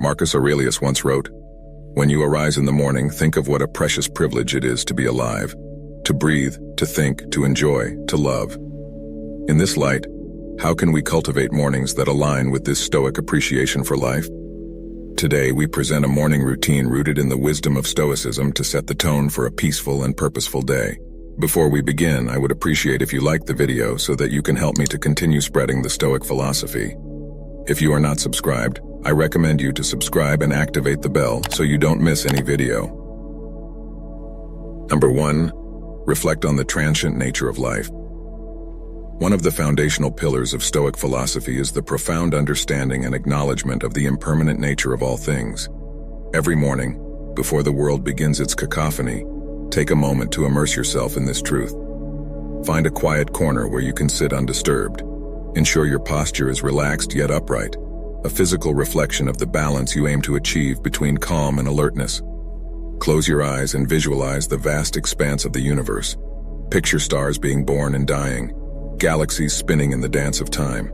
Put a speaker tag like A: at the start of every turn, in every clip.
A: Marcus Aurelius once wrote, "When you arise in the morning, think of what a precious privilege it is to be alive, to breathe, to think, to enjoy, to love." In this light, how can we cultivate mornings that align with this Stoic appreciation for life? Today, we present a morning routine rooted in the wisdom of Stoicism to set the tone for a peaceful and purposeful day. Before we begin, I would appreciate if you like the video so that you can help me to continue spreading the Stoic philosophy. If you are not subscribed, I recommend you to subscribe and activate the bell so you don't miss any video. Number 1. Reflect on the transient nature of life. One of the foundational pillars of Stoic philosophy is the profound understanding and acknowledgement of the impermanent nature of all things. Every morning, before the world begins its cacophony, take a moment to immerse yourself in this truth. Find a quiet corner where you can sit undisturbed. Ensure your posture is relaxed yet upright, a physical reflection of the balance you aim to achieve between calm and alertness. Close your eyes and visualize the vast expanse of the universe. Picture stars being born and dying, galaxies spinning in the dance of time.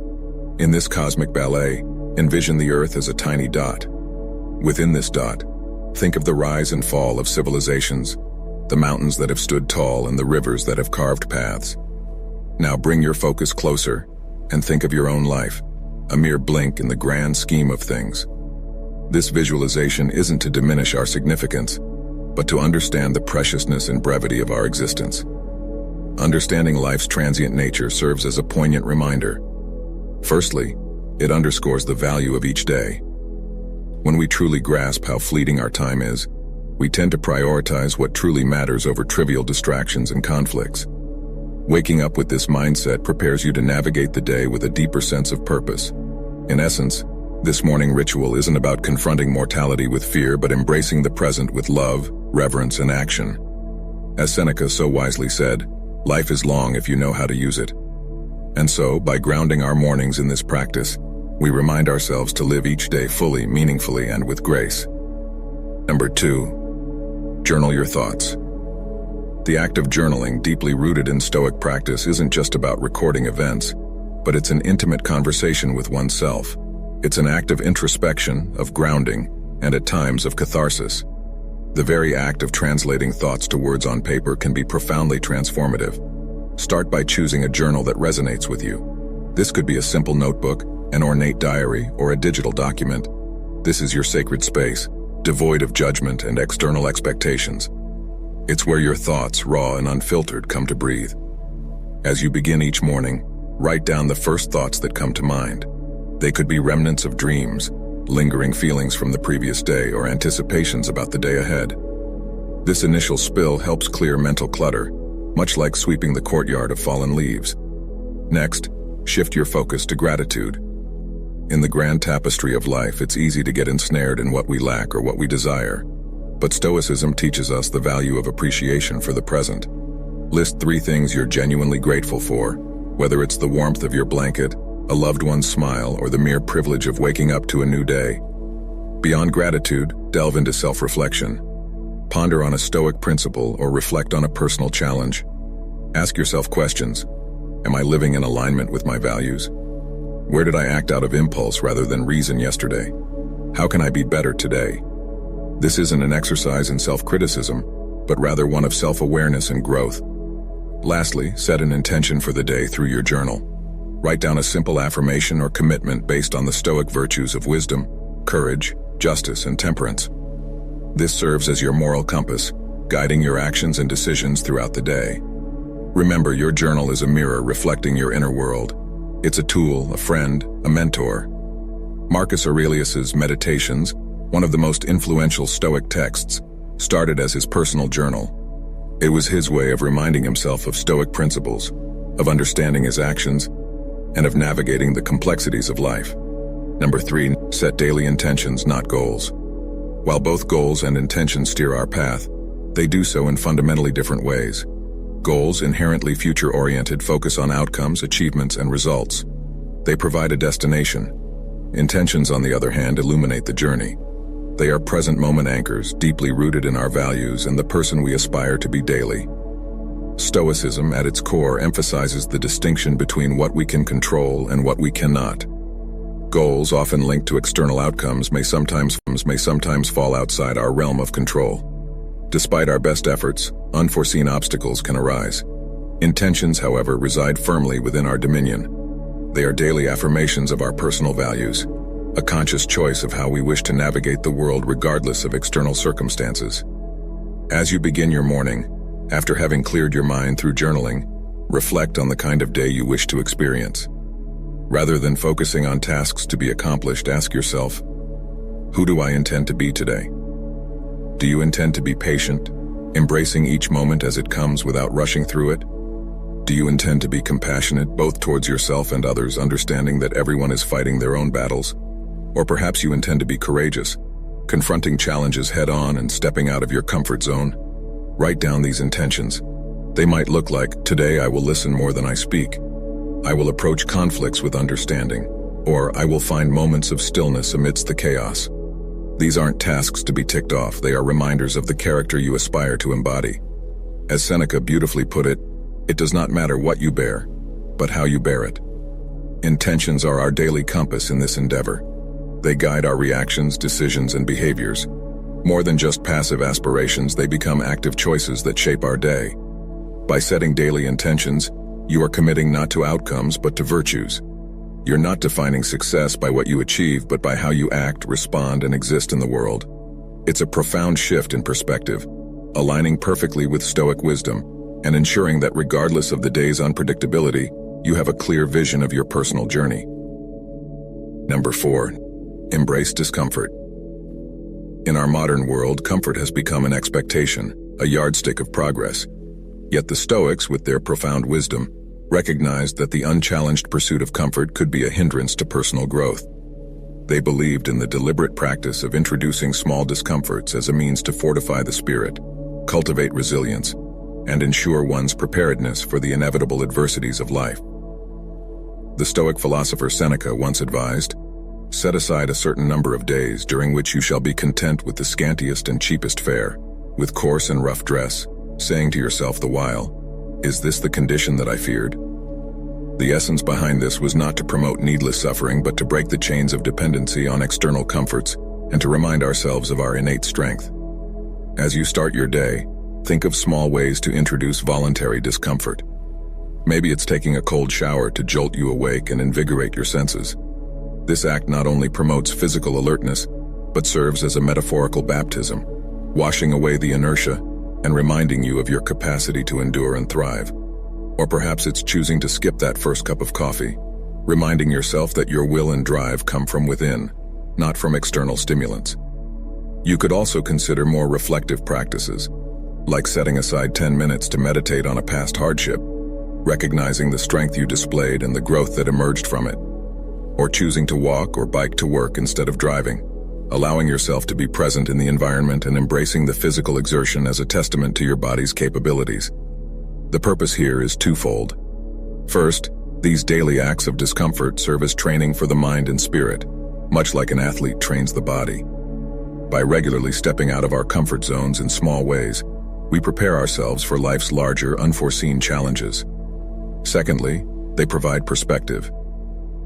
A: In this cosmic ballet, envision the Earth as a tiny dot. Within this dot, think of the rise and fall of civilizations, the mountains that have stood tall and the rivers that have carved paths. Now bring your focus closer and think of your own life, a mere blink in the grand scheme of things. This visualization isn't to diminish our significance, but to understand the preciousness and brevity of our existence. Understanding life's transient nature serves as a poignant reminder. Firstly, it underscores the value of each day. When we truly grasp how fleeting our time is, we tend to prioritize what truly matters over trivial distractions and conflicts. Waking up with this mindset prepares you to navigate the day with a deeper sense of purpose. In essence, this morning ritual isn't about confronting mortality with fear, but embracing the present with love, reverence, and action. As Seneca so wisely said, life is long if you know how to use it. And so, by grounding our mornings in this practice, we remind ourselves to live each day fully, meaningfully, and with grace. Number 2. Journal your thoughts. The act of journaling, deeply rooted in Stoic practice, isn't just about recording events, but it's an intimate conversation with oneself. It's an act of introspection, of grounding, and at times of catharsis. The very act of translating thoughts to words on paper can be profoundly transformative. Start by choosing a journal that resonates with you. This could be a simple notebook, an ornate diary, or a digital document. This is your sacred space, devoid of judgment and external expectations. It's where your thoughts, raw and unfiltered, come to breathe. As you begin each morning, write down the first thoughts that come to mind. They could be remnants of dreams, lingering feelings from the previous day, or anticipations about the day ahead. This initial spill helps clear mental clutter, much like sweeping the courtyard of fallen leaves. Next, shift your focus to gratitude. In the grand tapestry of life, it's easy to get ensnared in what we lack or what we desire. But Stoicism teaches us the value of appreciation for the present. List 3 things you're genuinely grateful for, whether it's the warmth of your blanket, a loved one's smile, or the mere privilege of waking up to a new day. Beyond gratitude, delve into self-reflection. Ponder on a Stoic principle or reflect on a personal challenge. Ask yourself questions. Am I living in alignment with my values? Where did I act out of impulse rather than reason yesterday? How can I be better today? This isn't an exercise in self-criticism, but rather one of self-awareness and growth. Lastly, set an intention for the day through your journal. Write down a simple affirmation or commitment based on the Stoic virtues of wisdom, courage, justice, and temperance. This serves as your moral compass, guiding your actions and decisions throughout the day. Remember, your journal is a mirror reflecting your inner world. It's a tool, a friend, a mentor. Marcus Aurelius's Meditations, one of the most influential Stoic texts, started as his personal journal. It was his way of reminding himself of Stoic principles, of understanding his actions, and of navigating the complexities of life. Number 3, set daily intentions, not goals. While both goals and intentions steer our path, they do so in fundamentally different ways. Goals, inherently future-oriented, focus on outcomes, achievements, and results. They provide a destination. Intentions, on the other hand, illuminate the journey. They are present moment anchors, deeply rooted in our values and the person we aspire to be daily. Stoicism, at its core, emphasizes the distinction between what we can control and what we cannot. Goals, often linked to external outcomes, may sometimes fall outside our realm of control. Despite our best efforts, unforeseen obstacles can arise. Intentions, however, reside firmly within our dominion. They are daily affirmations of our personal values, a conscious choice of how we wish to navigate the world regardless of external circumstances. As you begin your morning, after having cleared your mind through journaling, reflect on the kind of day you wish to experience. Rather than focusing on tasks to be accomplished, ask yourself, who do I intend to be today? Do you intend to be patient, embracing each moment as it comes without rushing through it? Do you intend to be compassionate, both towards yourself and others, understanding that everyone is fighting their own battles? Or perhaps you intend to be courageous, confronting challenges head-on and stepping out of your comfort zone? Write down these intentions. They might look like, today I will listen more than I speak. I will approach conflicts with understanding, or I will find moments of stillness amidst the chaos. These aren't tasks to be ticked off, they are reminders of the character you aspire to embody. As Seneca beautifully put it, it does not matter what you bear, but how you bear it. Intentions are our daily compass in this endeavor. They guide our reactions, decisions, and behaviors. More than just passive aspirations, they become active choices that shape our day. By setting daily intentions, you are committing not to outcomes but to virtues. You're not defining success by what you achieve but by how you act, respond, and exist in the world. It's a profound shift in perspective, aligning perfectly with Stoic wisdom and ensuring that regardless of the day's unpredictability, you have a clear vision of your personal journey. Number 4. Embrace discomfort. In our modern world, comfort has become an expectation, a yardstick of progress. Yet the Stoics, with their profound wisdom, recognized that the unchallenged pursuit of comfort could be a hindrance to personal growth. They believed in the deliberate practice of introducing small discomforts as a means to fortify the spirit, cultivate resilience, and ensure one's preparedness for the inevitable adversities of life. The Stoic philosopher Seneca once advised, "Set aside a certain number of days during which you shall be content with the scantiest and cheapest fare, with coarse and rough dress, saying to yourself the while, 'Is this the condition that I feared?'" The essence behind this was not to promote needless suffering but to break the chains of dependency on external comforts and to remind ourselves of our innate strength. As you start your day, think of small ways to introduce voluntary discomfort. Maybe it's taking a cold shower to jolt you awake and invigorate your senses. This act not only promotes physical alertness, but serves as a metaphorical baptism, washing away the inertia and reminding you of your capacity to endure and thrive. Or perhaps it's choosing to skip that first cup of coffee, reminding yourself that your will and drive come from within, not from external stimulants. You could also consider more reflective practices, like setting aside 10 minutes to meditate on a past hardship, recognizing the strength you displayed and the growth that emerged from it. Or choosing to walk or bike to work instead of driving, allowing yourself to be present in the environment and embracing the physical exertion as a testament to your body's capabilities. The purpose here is twofold. First, these daily acts of discomfort serve as training for the mind and spirit, much like an athlete trains the body. By regularly stepping out of our comfort zones in small ways, we prepare ourselves for life's larger, unforeseen challenges. Secondly, they provide perspective.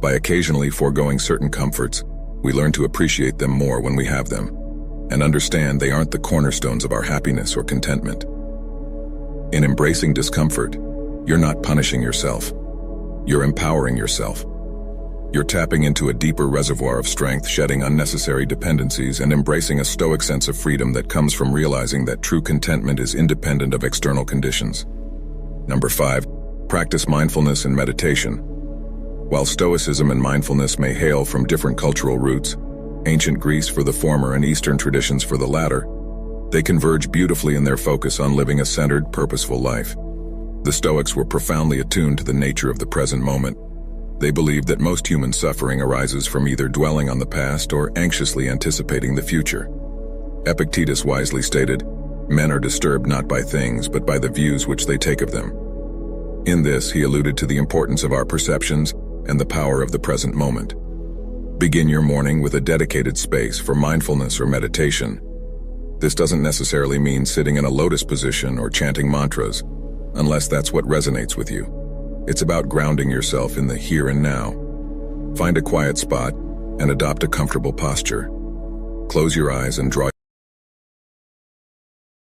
A: By occasionally foregoing certain comforts, we learn to appreciate them more when we have them, and understand they aren't the cornerstones of our happiness or contentment. In embracing discomfort, you're not punishing yourself. You're empowering yourself. You're tapping into a deeper reservoir of strength, shedding unnecessary dependencies, and embracing a stoic sense of freedom that comes from realizing that true contentment is independent of external conditions. Number 5, practice mindfulness and meditation. While Stoicism and mindfulness may hail from different cultural roots, ancient Greece for the former and Eastern traditions for the latter, they converge beautifully in their focus on living a centered, purposeful life. The Stoics were profoundly attuned to the nature of the present moment. They believed that most human suffering arises from either dwelling on the past or anxiously anticipating the future. Epictetus wisely stated, "Men are disturbed not by things, but by the views which they take of them." In this, he alluded to the importance of our perceptions and the power of the present moment. Begin your morning with a dedicated space for mindfulness or meditation. This doesn't necessarily mean sitting in a lotus position or chanting mantras, unless that's what resonates with you. It's about grounding yourself in the here and now. Find a quiet spot, and adopt a comfortable posture. Close your eyes and draw